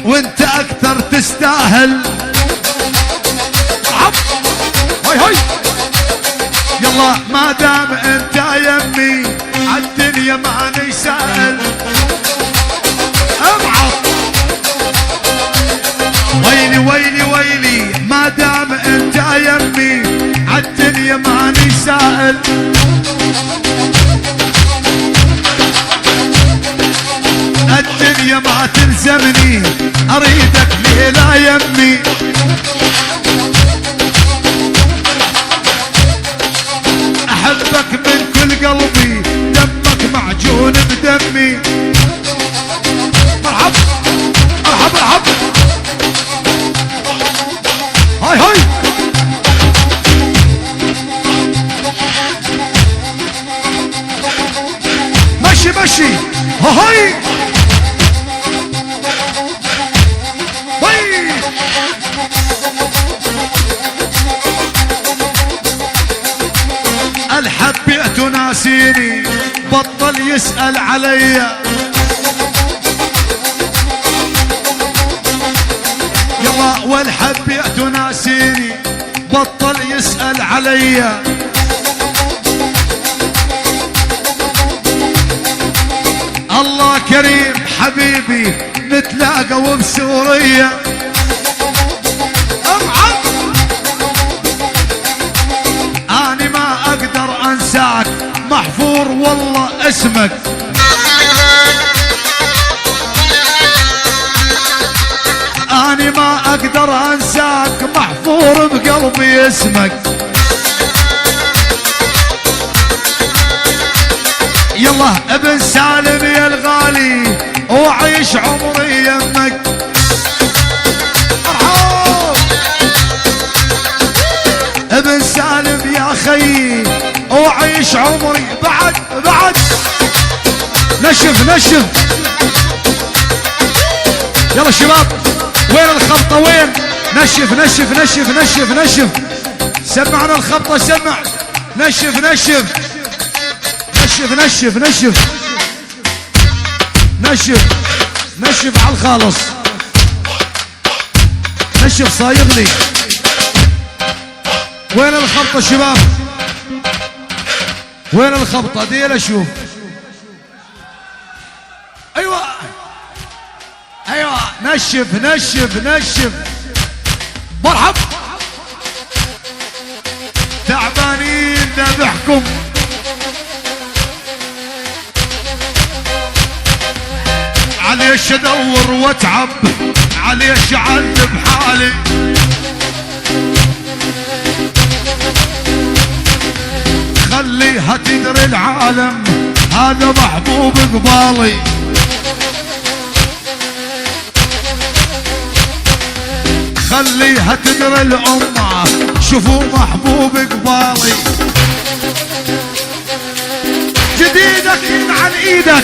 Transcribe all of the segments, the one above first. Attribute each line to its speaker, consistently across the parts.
Speaker 1: وانت اكثر تستاهل. هاي هاي يلا ما دام انت يمي عالدنيا ماني سائل. ابعط ويلي ويلي ويلي ما دام انت يمي عالدنيا ماني سائل. الدنيا ما تلزمني اريدك ليه لا يمي. احبك من كل قلبي دمك معجون بدمي. مرحب مرحب مرحب هاي هاي مشي مشي هاي الحبيت ناسيني بطل يسأل عليا. يلا والحبيت ناسيني بطل يسأل عليا. الله كريم حبيبي نتلاقى بسوريا. أنا ما أقدر أنساك محفور والله اسمك. أنا ما أقدر أنساك محفور بقلبي اسمك. يلا ابن سالم يا الغالي وعيش عمري يمك. ابن سالم يا خيي وعيش عمري بعد بعد. نشف نشف يلا شباب وين الخبطة وين؟ نشف نشف نشف نشف نشف سمعنا الخبطة سمع. نشف نشف نشف نشف نشف نشف نشف على الخالص. نشف صايغ لي. وين الخبطة شباب؟ وين الخبطة دي اشوف. ايوه ايوه نشف نشف نشف. مرحب تعبانين ذبحكم. عليش ادور واتعب عليش اعذب حالي. خليها تدري العالم هذا محبوب قبالي. خليها تدري الأمة شوفوا محبوب قبالي. جديدك ينعل ايدك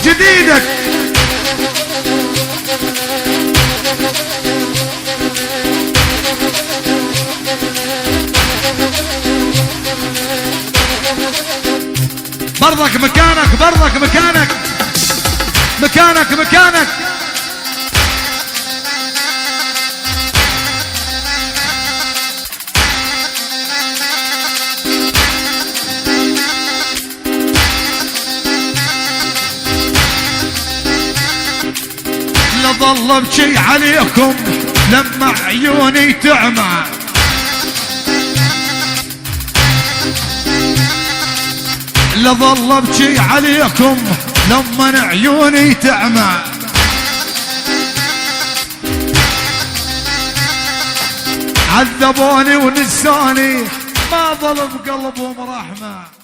Speaker 1: جديدك. برضك مكانك برضك مكانك مكانك مكانك. لظل ابكي عليكم لما عيوني تعمى. لظل ابكي عليكم لما عيوني تعمى. عذبوني ونساني ما ظل بقلبهم رحمة.